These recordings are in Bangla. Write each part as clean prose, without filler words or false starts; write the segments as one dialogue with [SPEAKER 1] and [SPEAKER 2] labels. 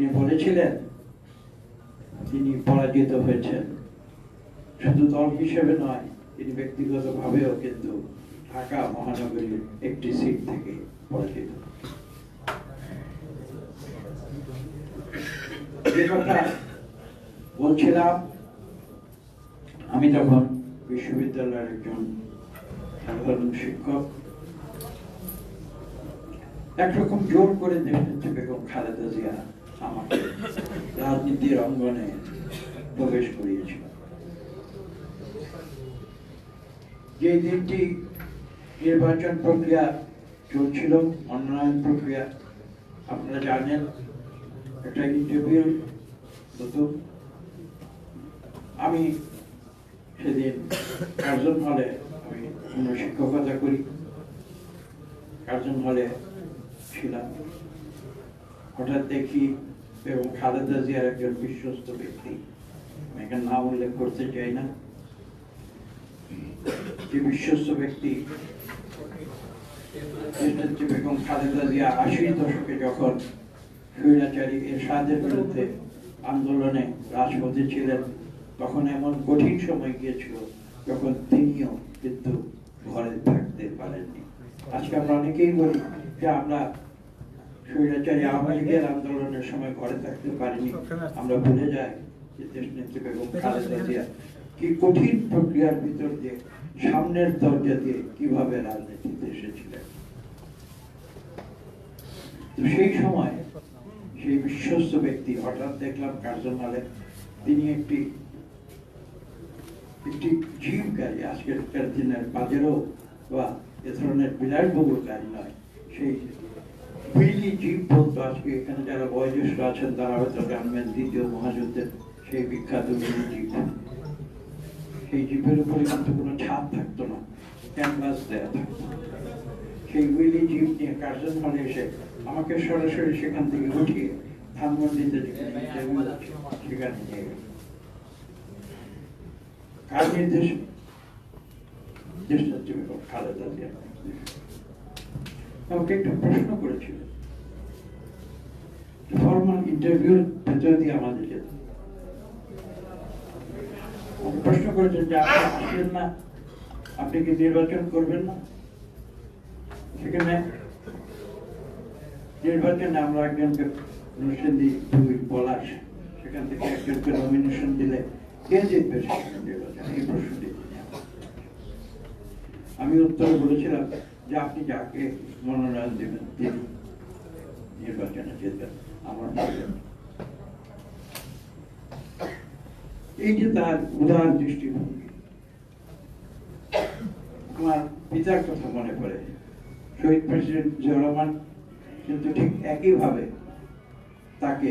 [SPEAKER 1] তিনি বলেছিলেন তিনি পরাজিত হয়েছেন শুধু দল হিসেবে নয়, তিনি ব্যক্তিগতভাবেও কিন্তু ঢাকা মহানগরীর একটি সিট থেকে পরাজিত। যে কথা বলছিলাম, আমি তখন বিশ্ববিদ্যালয়ের একজন সাধারণ শিক্ষক। একরকম জোর করে দেশনেত্রী বেগম খালেদা জিয়া আমাকে রাজনীতির অঙ্গনে প্রবেশ করিয়েছিল। যে দিনটি নির্বাচন প্রক্রিয়া চলছিল, মনোনয়ন প্রক্রিয়া, আপনারা জানেন, একটা ইন্টারভিউ হতো। আমি সেদিন কার্জন হলে, আমি শিক্ষকতা করি, কার্জন হলে ছিলাম। হঠাৎ দেখি এবং খালেদা জিয়ার একজন বিশ্বস্ত ব্যক্তি, আমি এখানে নাম উল্লেখ করতে চাই না, যে বিশ্বস্ত ব্যক্তি বেগম খালেদা জিয়া 80 দশকে যখন স্বৈরাচারী এরশাদের বিরুদ্ধে আন্দোলনে রাজপথে ছিলেন, তখন এমন কঠিন সময় গিয়েছিল যখন তিনিও কিন্তু ঘরে থাকতে পারেননি। আজকে আমরা অনেকেই বলি যে আমরা স্বৈরাচারী আওয়ামী লীগের আন্দোলনের সময় ঘরে থাকতে পারিনি। আমরা ভুলে যাই যে দেশনেত্রী বেগম খালেদা জিয়া কি কঠিন প্রক্রিয়ার ভিতর দিয়ে সামনের দরজা দিয়ে কিভাবে রাজনীতিতে এসেছিলেন। তো সেই সময় সেই বিশ্বস্ত ব্যক্তি, হঠাৎ দেখলাম কার্জন হলে তিনি একটি জিপ গাড়ি, আজকের দিনের পাজেরো বা এ ধরনের বিলাসবহুল গাড়ি নয়, সেই হুইলি জিপ বলতো। আজকে এখানে যারা বয়োজ্যেষ্ঠ আছেন তারা হয়তো জানবেন, দ্বিতীয় মহাযুদ্ধের সেই বিখ্যাত হুইলি জিপ। সেই জিপের উপরে কিন্তু কোনো ছাদ থাকতো না, ক্যানভাস দেওয়া থাকতো। সেই হুইলি জিপ নিয়ে কার্জন হলে এসে আমাকে সরাসরি সেখান থেকে উঠিয়ে ধানমন্ডিতে সেখানে নিয়ে গেল। কার নির্দেশ? দেশনেত্রী বেগম খালেদা জিয়া আমাকে একটা প্রশ্ন করেছিল, ফরমাল ইন্টারভিউর ভেতর দিয়ে আমাদের যেত। প্রশ্ন করেছেন যে আপনি আসবেন না, আপনি কি নির্বাচন করবেন না? সেখানে নির্বাচনে আমরা একজনকে পলাশ, সেখান থেকে একজনকে নমিনেশন দিলে কে জিতবে নির্বাচন, এই প্রশ্নটি আমি উত্তরে বলেছিলাম যে আপনি যাকে মনোনয়ন দেবেন তিনি নির্বাচনে জিতবেন, আমার এই যে তার উদার দৃষ্টিভঙ্গি। আমার পিতার কথা মনে পড়ে, শহীদ প্রেসিডেন্ট জিয়াউর রহমান কিন্তু ঠিক একইভাবে তাকে,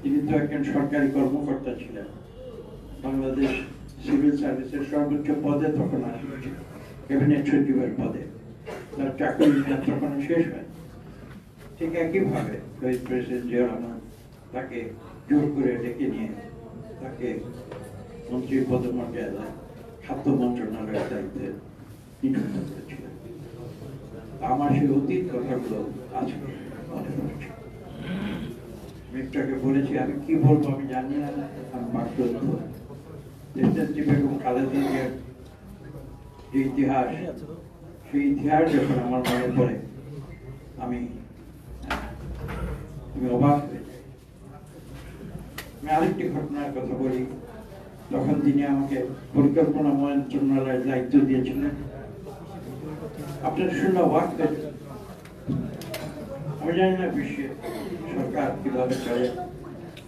[SPEAKER 1] তিনি তো একজন সরকারি কর্মকর্তা ছিলেন, বাংলাদেশ সিভিল সার্ভিসের সর্বোচ্চ পদে তখন আসছিল, ক্যাবিনেট সচিবের পদে, তার চাকরি তখন শেষ হয়। ঠিক একইভাবে শহীদ প্রেসিডেন্ট জিয়াউর রহমান তাকে জোর করে ডেকে নিয়ে তাকে মন্ত্রীর পদমর্যাদায় খাদ্য মন্ত্রণালয়ের দায়িত্বে নিযুক্ত করেছিলেন। আমার সেই অতীত কথাগুলো আজকে মনে পড়ছে। মিত্রকে বলেছি, আমি কি বলবো আমি জানি না, আমি বাধ্য। দেশনেত্রী বেগম খালেদা জিয়ার যে ইতিহাস, সেই ইতিহাস যখন আমার মনে পড়ে আমি অবাক হয়ে যাই। আমি আরেকটি ঘটনার কথা বলি। তখন তিনি আমাকে পরিকল্পনা মন্ত্রণালয়ের দায়িত্ব দিয়েছিলেন। আপনার শুনে অবাক হয়ে, আমি জানি না বিশ্বের সরকার কিভাবে চলে,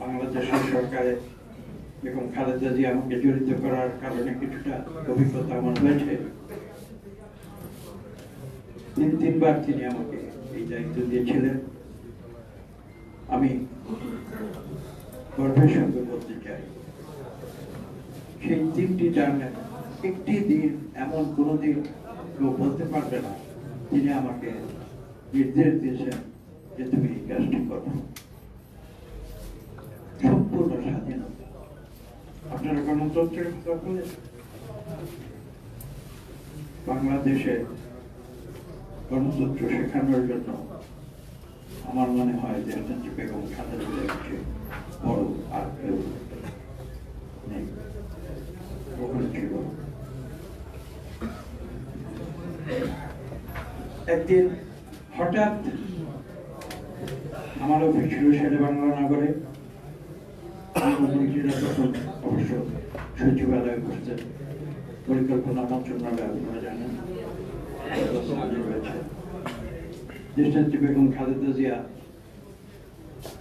[SPEAKER 1] বাংলাদেশের সরকারে বেগম খালেদা জিয়া আমাকে জড়িত করার কারণে কিছুটা অভিজ্ঞতা আমার হয়েছে। তিনবার তিনি আমাকে এই দায়িত্ব দিয়েছিলেন। আমি গর্বের সঙ্গে বলতে চাই, সেই 3টি টার্মে একটি দিন এমন কোনো দিন কেউ বলতে পারবে না তিনি আমাকে নির্দেশ দিয়েছেন যে তুমি এই কাজটি করো। সম্পূর্ণ স্বাধীনতা। আপনারা গণতন্ত্রের কথা বলে, বাংলাদেশে গণতন্ত্র শেখানোর জন্য আমার মনে হয় যে একদিন হঠাৎ আমার অফিস ছিল শেরে বাংলা নগরে, মন্ত্রীরা তখন অবশ্য সচিবালয়ে বসতেন, পরিকল্পনা মন্ত্রণালয় আপনারা জানেন রয়েছে, দেশনেত্রী বেগম খালেদা জিয়া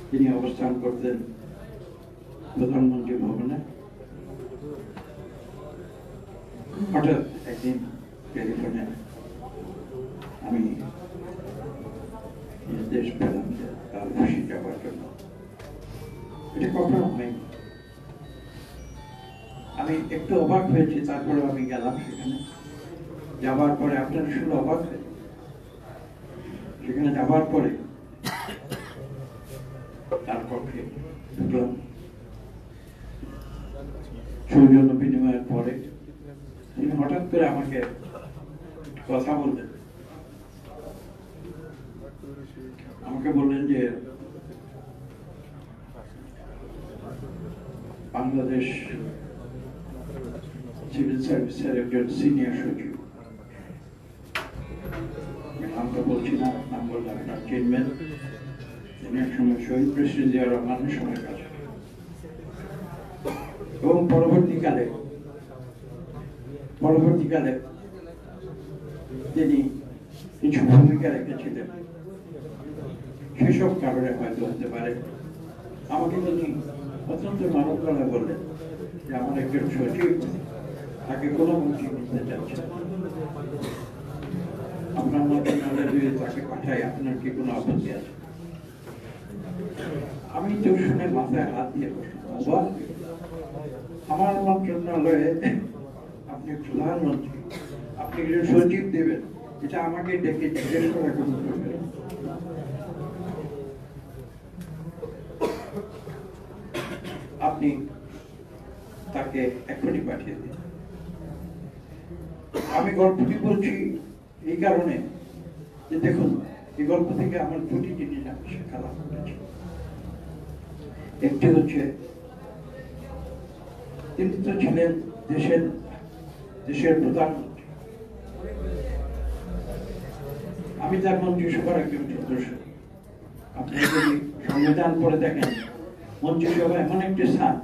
[SPEAKER 1] তিনি অবস্থান করতেন প্রধানমন্ত্রী ভবনে। হঠাৎ একদিন টেলিফোনে আমি নির্দেশ পেলাম যে তার খুশি যাওয়ার জন্য। এটা কখনো হয়নি। আমি একটু অবাক হয়েছি, তারপরে আমি গেলাম সেখানে। যাওয়ার পরে আপনারা শুনে অবাক হয়ে, সেখানে যাওয়ার পরে তার পক্ষে ঢুকলাম। সৌজন্য বিনিময়ের পরে তিনি হঠাৎ করে আমাকে কথা বললেন, আমাকে বললেন যে বাংলাদেশ সিভিল সার্ভিসের একজন সিনিয়র সচিব, নামটা বলছি না, নাম বললে আপনার চিনবেন, তিনি এক সময় শহীদ প্রেসিডেন্ট জিয়া রহমানের সময় কাজ করেন এবং পরবর্তীকালে তিনি কিছু ভূমিকা রেখেছিলেন। সেসব কারণে হয়তো হতে পারে আমাকে তিনি অত্যন্ত নরম গলায় বললেন যে আমার একজন সচিব, তাকে কোনো মন্ত্রী নিতে চাচ্ছে, আপনার মন্ত্রণালয়ে যদি তাকে পাঠাই আপনার কি কোনো আপত্তি আছে? আমি তো শুনে মাথায় হাত দিয়ে বসলাম, আমার মন্ত্রণালয়ে আপনি প্রধানমন্ত্রী, আপনি একজন সচিব দেবেন, এটা আমাকে ডেকে জিজ্ঞেস করা কোনো প্রয়োজন? আপনি তাকে এখনই পাঠিয়ে দিন। আমি গল্পটি বলছি এই কারণে যে দেখুন, এই গল্প থেকে আমার দুটি জিনিস আমি শেখা লাভ করেছি। একটি হচ্ছে তিনি তো ছিলেন দেশের প্রধানমন্ত্রী, আমি তার মন্ত্রিসভার একজন সদস্য। আপনি যদি সংবিধান পড়ে দেখেন, মন্ত্রিসভা এমন একটি স্থান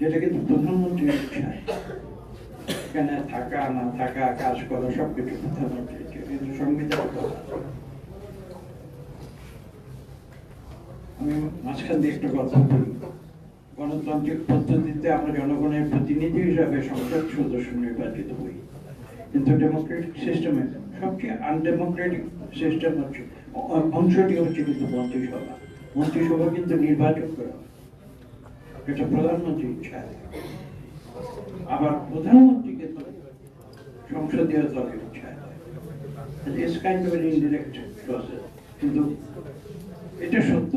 [SPEAKER 1] যেটা কিন্তু প্রধানমন্ত্রীর ইচ্ছায়, এখানে থাকা না থাকা, কাজ করা সবকিছু প্রধানমন্ত্রীর ইচ্ছা, কিন্তু সংবিধান। আমি মাঝখান দিয়ে একটা কথা বলি, গণতান্ত্রিক পদ্ধতিতে আমরা জনগণের প্রতিনিধি হিসাবে সংসদ সদস্য নির্বাচিত হই, কিন্তু ডেমোক্রেটিক সিস্টেমে সবচেয়ে আনডেমোক্রেটিক সিস্টেম হচ্ছে অংশটি হচ্ছে কিন্তু মন্ত্রিসভা। মন্ত্রিসভা কিন্তু নির্বাচন করা, এটা প্রধানমন্ত্রীর ইচ্ছা। আবার প্রধানমন্ত্রীকে তো সংসদীয় দলের ইচ্ছা। It's kind of an indirect process, কিন্তু এটা সত্য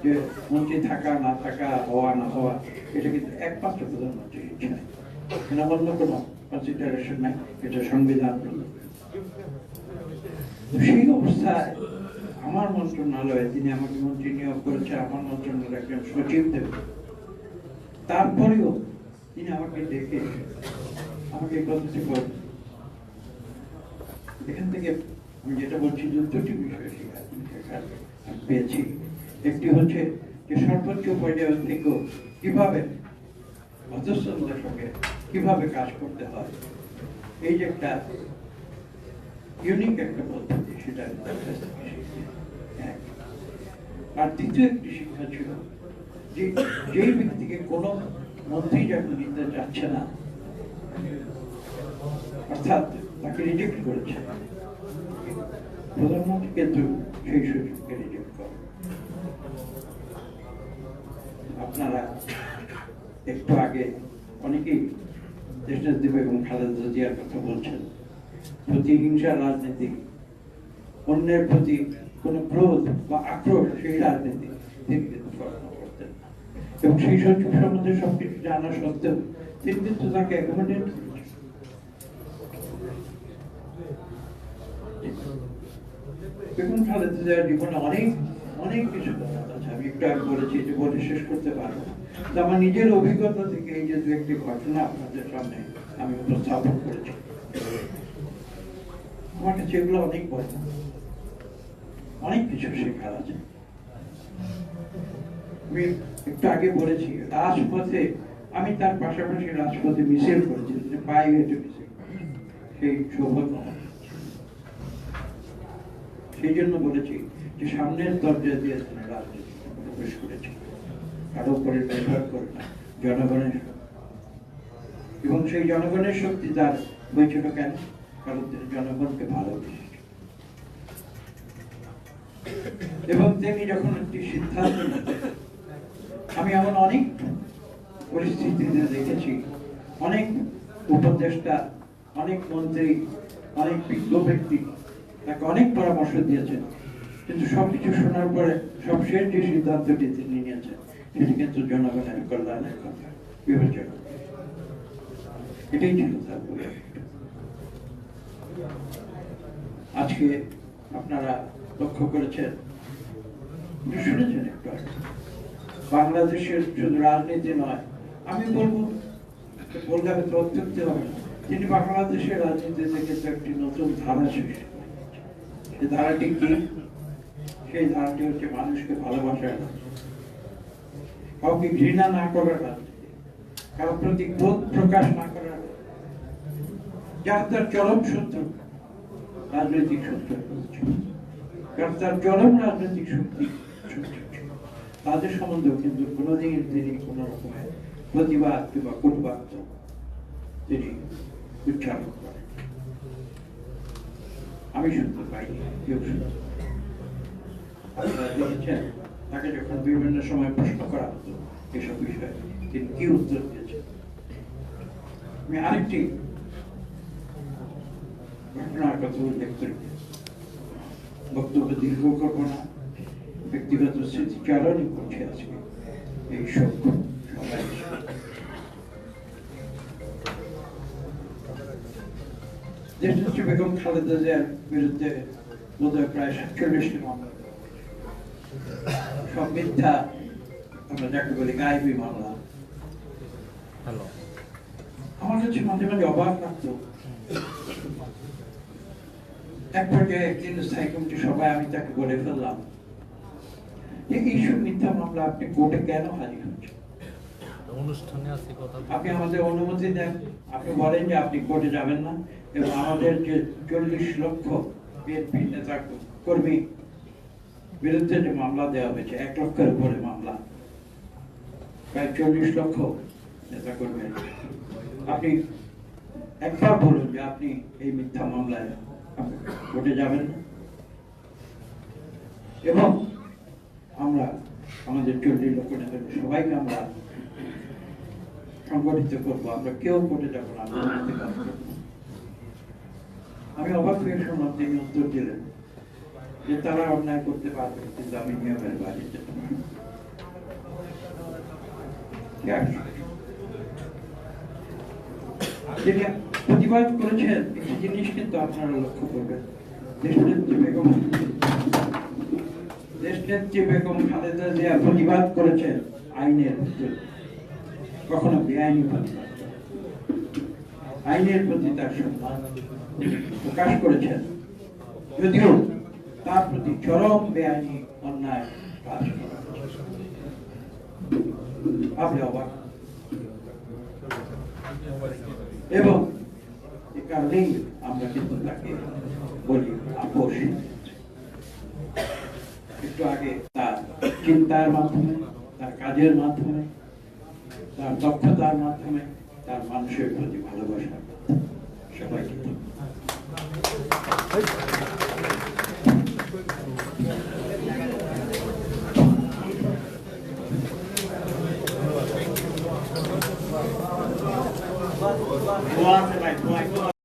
[SPEAKER 1] যে মন্ত্রী থাকা না থাকা, হওয়া না হওয়া, এটা কিন্তু একমাত্র প্রধানমন্ত্রীর ইচ্ছা, এখানে অন্য কোনো কনসিডারেশন নাই, এটা সংবিধান। সেই অবস্থায় আমার মন্ত্রণালয়ে তিনি আমাকে মন্ত্রী নিয়োগ করেছে, আমার মন্ত্রণালয়ে একজন সচিব দেব, তারপরেও তিনি আমাকে ডেকে আমাকে কথাটি বলেন। এখান থেকে আমি যেটা বলছি যে দুটি বিষয় পেয়েছি। একটি হচ্ছে যে সর্বোচ্চ পর্যায়ে থেকেও কিভাবে অধস্ততার সঙ্গে কিভাবে কাজ করতে হয়, এই যে একটা ইউনিক একটা পদ্ধতি, সেটা আর দ্বিতীয় একটি শিক্ষা ছিল যে যেই ব্যক্তিকে কোনো মন্ত্রী যখন নিতে যাচ্ছে না, অর্থাৎ তাকে রিজেক্ট করেছে, প্রধানমন্ত্রী কিন্তু সেই সুযোগকে রিজেক্ট করে। আপনারা একটু আগে অনেকেই দেশনেত্রী বেগম খালেদা জিয়ার কথা বলছেন, প্রতিহিংসা রাজনীতি, অন্যের প্রতি কোনো ক্রোধ বা আক্রোশ, সেই রাজনীতি তিনি কিন্তু কখনো করতেন না। এবং সেই সচিব সম্বন্ধে সবকিছু জানা সত্ত্বেও তিনি কিন্তু তাকে অ্যাকোমোডেট করেছেন। বেগম খালেদা জিয়ার জীবনে অনেক অনেক কিছু কথা আছে, আমি একটু আগে বলেছি যে বলে শেষ করতে পারবো না। আমার নিজের অভিজ্ঞতা থেকে এই যে দু একটি ঘটনা আপনাদের সামনে আমি উপস্থাপন করেছি, আমার কাছে এগুলো অনেক বড়। অনেক কিছু শেখার আছে। আমি একটু আগে বলেছি রাজপথে, আমি তার পাশাপাশি রাজপথে মিছিল করেছি, পায়ে হেঁটে মিছিল, সেই সৌভাগ্য। সেই জন্য বলেছি যে সামনের দরজা দিয়ে রাজনীতি প্রবেশ করেছি, কারো উপরে নির্ভর করে না, জনগণের। এবং সেই জনগণের শক্তি তার হয়েছিল কেন? কারণ তিনি জনগণকে ভালোবেসেছেন। এবং তিনি যখন একটি সিদ্ধান্ত নিতেন, আমি এমন অনেক পরিস্থিতিতে দেখেছি, অনেক উপদেষ্টা, অনেক মন্ত্রী, অনেক বিজ্ঞ ব্যক্তি তাকে অনেক পরামর্শ দিয়েছেন, কিন্তু সবকিছু শোনার পরে সবশেষ যে সিদ্ধান্তটি তিনি নিয়েছেন সেটি কিন্তু জনগণের কল্যাণের কথা বিবেচনা। এটাই ছিল তার বৈশিষ্ট্য। আজকে আপনারা লক্ষ্য করেছেন, শুনেছেন একটু আগে, বাংলাদেশের শুধু রাজনীতি নয়, আমি বলবো, বললে হয়তো অত্যুক্তি হবে না, তিনি বাংলাদেশের রাজনীতি থেকে তো একটি নতুন ধারা সৃষ্টি। সেই ধারাটি কি? সেই ধারাটি হচ্ছে মানুষকে ভালোবাসার, কাউকে ঘৃণা না করার রাজনীতি, কারোর প্রতি ক্রোধ প্রকাশ না করার, যার তার চরম শত্রু রাজনৈতিক শত্রু, যার তার চরম রাজনৈতিক শক্তি তাদের সম্বন্ধেও কিন্তু কোনোদিন তিনি কোন রকমের প্রতিবাদ কিংবা কটুবাক্য তিনি উচ্চারণ করেন। আমি শুনতে পাইনি, কেউ শুনতে। আপনারা দেখেছেন তাকে যখন বিভিন্ন সময় প্রশ্ন করা হতো এসব বিষয়ে, তিনি কি উত্তর দিয়েছেন। আমি আরেকটি ঘটনার কথা উল্লেখ করি, বক্তব্য দীর্ঘ করব না, ব্যক্তিগত স্মৃতিচারণই করছে আজকে এই সব সবাই। দেশনেত্রী বেগম খালেদা জিয়ার বিরুদ্ধে বোধহয় প্রায় ৪৭টি মামলা, সব মিথ্যা, আমরা যাকে বলি গায়েবী মামলা। আমার কাছে মাঝে মাঝে অবাক লাগতো, এক পর্যায়ে একদিন স্থায়ী কমিটি সবাই আমি তাকে বলে ফেললাম যে এইসব মিথ্যা মামলা আপনি কোর্টে কেন হাজির হচ্ছেন? আপনি আমাদের অনুমতি দেন, আপনি বলেন যে আপনি কোর্টে যাবেন না, এবং আমাদের যে ৪০ লক্ষ বিএনপি নেতা কর্মী বিরুদ্ধে যে মামলা দেওয়া হয়েছে, ১ লক্ষের উপরে মামলা, প্রায় ৪০ লক্ষ নেতা কর্মী, আপনি একবার বলুন যে আপনি এই মিথ্যা মামলায় কোর্টে যাবেন না, এবং আমরা আমাদের ৪০ লক্ষ নেতা সবাইকে আমরা সংগঠিত করবো, আমরা কেউ কোর্টে যাবো না, আমি অবাক হয়ে শুনলাম তিনি উত্তর দিলেন যে তারা অন্যায় করতে পারবে, কিন্তু আমি নিয়মের বাইরে যেতে পারবো। তিনি প্রতিবাদ করেছেন একটি জিনিস কিন্তু আপনারা লক্ষ্য করবেন, দেশনেত্রী বেগম খালেদা জিয়া প্রতিবাদ করেছেন আইনের ভিতরে, কখনো বেআইনি প্রতিবাদ, আইনের প্রতি তার সম্মান প্রকাশ করেছেন, যদিও তার প্রতি চরম বেআইনি অন্যায় কাজ করা হয়েছে। আপনি অবাক, এবং এ কারণেই আমরা কিন্তু তাকে বলি আপোষ। একটু আগে তার চিন্তার মাধ্যমে, তার কাজের মাধ্যমে, তার দক্ষতার মাধ্যমে, তার মানুষের প্রতি ভালোবাসার মাধ্যমে সবাইকে দোয়া আছে ভাই, দোয়া